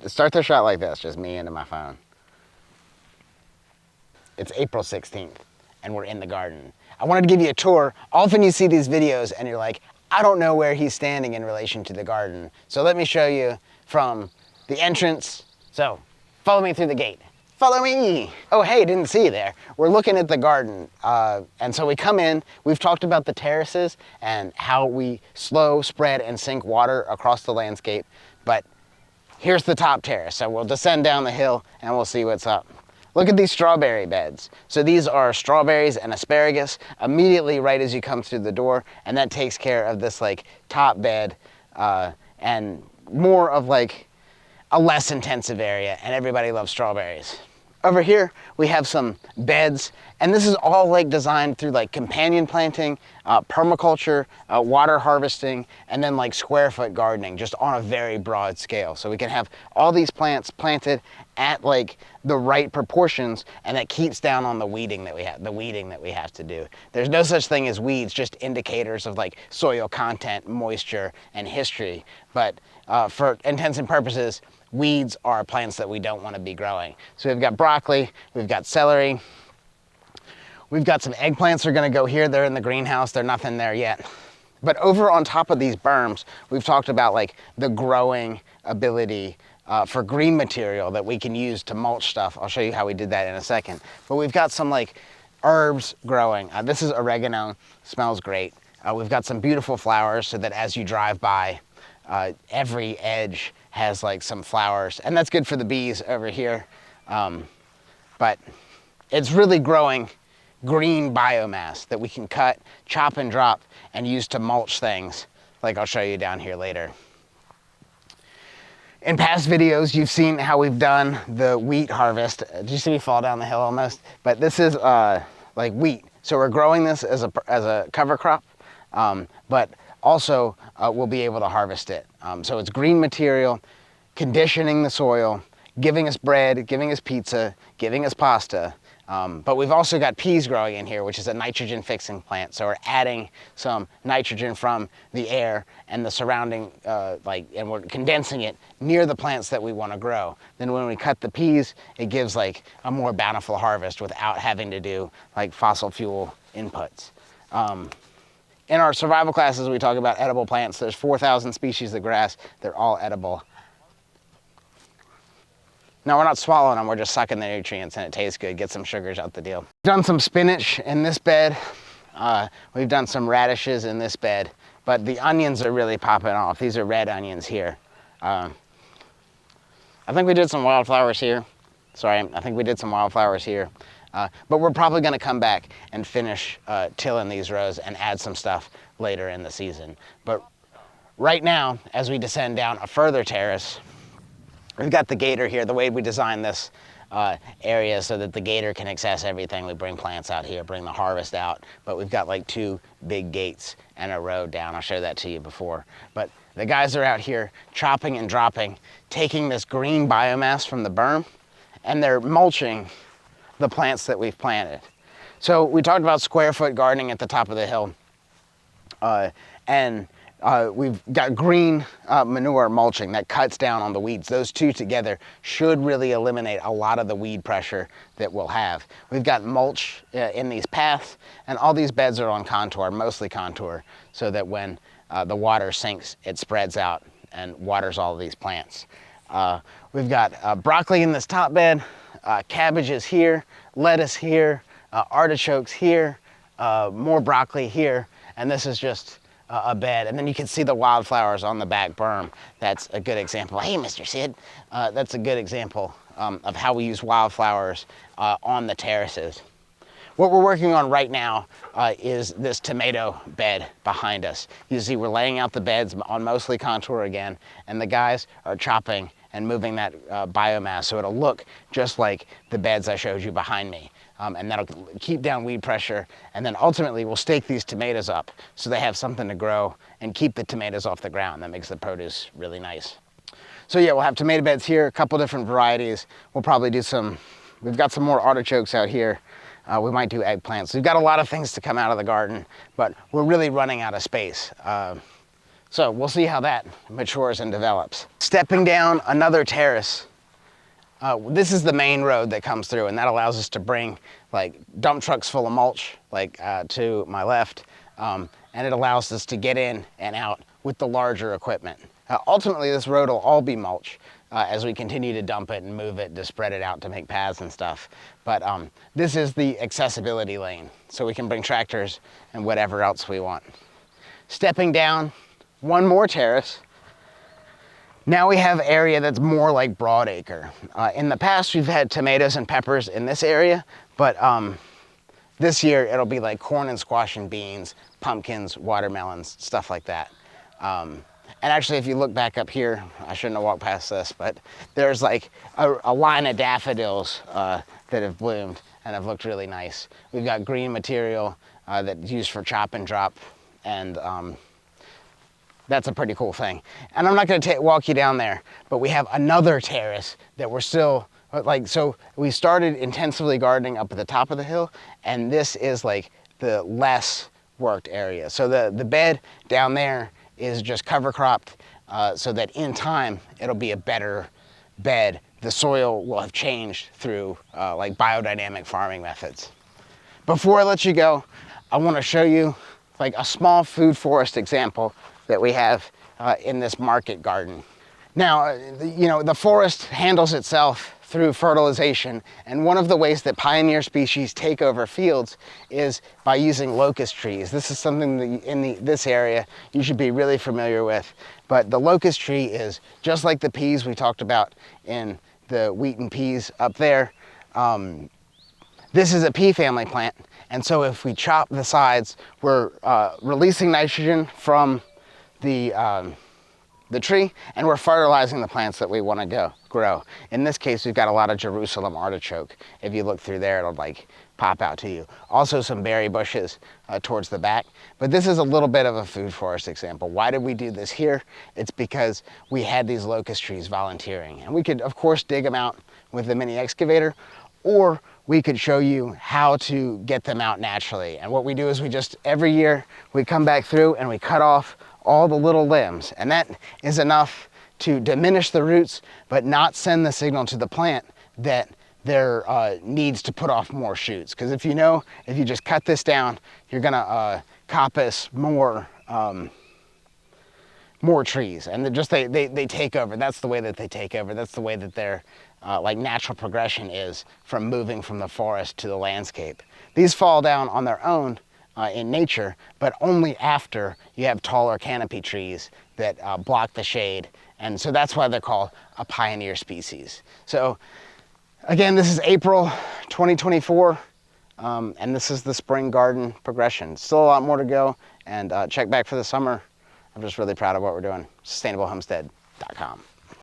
Start the shot like this, just me into my phone. It's April 16th, and we're in the garden. I wanted to give you a tour. Often you see these videos, and you're like, I don't know where he's standing in relation to the garden. So let me show you from the entrance. So follow me through the gate. Follow me. Oh, hey, didn't see you there. We're looking at the garden. And so we come in, we've talked about the terraces and how we slow, spread, and sink water across the landscape. But here's the top terrace. So we'll descend down the hill and we'll see what's up. Look at these strawberry beds. So these are strawberries and asparagus immediately right as you come through the door, and that takes care of this like top bed and more of like a less intensive area, and everybody loves strawberries. Over here, we have some beds, and this is all like designed through like companion planting, permaculture, water harvesting, and then like square foot gardening, just on a very broad scale. So we can have all these plants planted at like the right proportions, and that keeps down on the weeding that we have to do. There's no such thing as weeds, just indicators of like soil content, moisture, and history. But for intents and purposes, weeds are plants that we don't want to be growing. So we've got broccoli, we've got celery, we've got some eggplants that are going to go here. They're in the greenhouse, they're nothing there yet. But over on top of these berms, we've talked about like the growing ability for green material that we can use to mulch stuff. I'll show you how we did that in a second. But we've got some like herbs growing. This is oregano, smells great. We've got some beautiful flowers so that as you drive by, every edge has like some flowers, and that's good for the bees over here. But it's really growing green biomass that we can cut, chop and drop, and use to mulch things, like I'll show you down here later. In past videos, you've seen how we've done the wheat harvest. Did you see me fall down the hill almost? But this is like wheat. So we're growing this as a cover crop, but also we'll be able to harvest it. So it's green material, conditioning the soil, giving us bread, giving us pizza, giving us pasta. But we've also got peas growing in here, which is a nitrogen fixing plant. So we're adding some nitrogen from the air and the surrounding, and we're condensing it near the plants that we want to grow. Then when we cut the peas, it gives like a more bountiful harvest without having to do like fossil fuel inputs. In our survival classes, we talk about edible plants. There's 4,000 species of grass. They're all edible. No, we're not swallowing them, we're just sucking the nutrients, and it tastes good. Get some sugars out the deal. We've done some spinach in this bed. We've done some radishes in this bed, but the onions are really popping off. These are red onions here. I think we did some wildflowers here. I think we did some wildflowers here. But we're probably gonna come back and finish tilling these rows and add some stuff later in the season. But right now, as we descend down a further terrace, we've got the gator here. The way we designed this area so that the gator can access everything. We bring plants out here, bring the harvest out, but we've got like 2 big gates and a road down. I'll show that to you before. But the guys are out here chopping and dropping, taking this green biomass from the berm, and they're mulching the plants that we've planted. So we talked about square foot gardening at the top of the hill, and we've got green manure mulching that cuts down on the weeds. Those two together should really eliminate a lot of the weed pressure that we'll have. We've got mulch in these paths, and all these beds are on contour, mostly contour, so that when the water sinks, it spreads out and waters all of these plants. We've got broccoli in this top bed, cabbages here, lettuce here, artichokes here, more broccoli here, and this is just a bed. And then you can see the wildflowers on the back berm. That's a good example. Hey, Mr. Sid, that's a good example of how we use wildflowers on the terraces. What we're working on right now is this tomato bed behind us. You see we're laying out the beds on mostly contour again, and the guys are chopping and moving that biomass so it'll look just like the beds I showed you behind me. And that'll keep down weed pressure, and then ultimately we'll stake these tomatoes up so they have something to grow and keep the tomatoes off the ground. That makes the produce really nice. So yeah, we'll have tomato beds here, a couple different varieties. We'll probably do we've got some more artichokes out here. We might do eggplants. We've got a lot of things to come out of the garden, but we're really running out of space. So we'll see how that matures and develops. Stepping down another terrace. This is the main road that comes through, and that allows us to bring like dump trucks full of mulch like to my left, and it allows us to get in and out with the larger equipment. Ultimately, this road will all be mulch as we continue to dump it and move it to spread it out to make paths and stuff. But this is the accessibility lane, so we can bring tractors and whatever else we want. Stepping down one more terrace. Now we have area that's more like broadacre. In the past, we've had tomatoes and peppers in this area, but this year it'll be like corn and squash and beans, pumpkins, watermelons, stuff like that. And actually, if you look back up here, I shouldn't have walked past this, but there's like a line of daffodils that have bloomed and have looked really nice. We've got green material that's used for chop and drop, and that's a pretty cool thing. And I'm not gonna walk you down there, but we have another terrace that we're still, so we started intensively gardening up at the top of the hill, and this is like the less worked area. So the bed down there is just cover cropped so that in time, it'll be a better bed. The soil will have changed through like biodynamic farming methods. Before I let you go, I wanna show you like a small food forest example that we have in this market garden. Now, you know, the forest handles itself through fertilization, and one of the ways that pioneer species take over fields is by using locust trees. This is something that in this area you should be really familiar with, but the locust tree is just like the peas we talked about in the wheat and peas up there. This is a pea family plant, and so if we chop the sides, we're releasing nitrogen from the tree, and we're fertilizing the plants that we want to grow. In this case, we've got a lot of Jerusalem artichoke. If you look through there, it'll like pop out to you. Also some berry bushes towards the back. But this is a little bit of a food forest example. Why did we do this here? It's because we had these locust trees volunteering, and we could of course dig them out with the mini excavator, or we could show you how to get them out naturally. And what we do is we just, every year, we come back through and we cut off all the little limbs, and that is enough to diminish the roots but not send the signal to the plant that there needs to put off more shoots. Because if you just cut this down, you're gonna coppice more trees, and they take over. That's the way that they take over. That's the way that their like natural progression is from moving from the forest to the landscape. These fall down on their own in nature, but only after you have taller canopy trees that block the shade. And so that's why they're called a pioneer species. So again, this is April 2024, and this is the spring garden progression. Still a lot more to go, and check back for the summer. I'm just really proud of what we're doing. SustainableHomestead.com.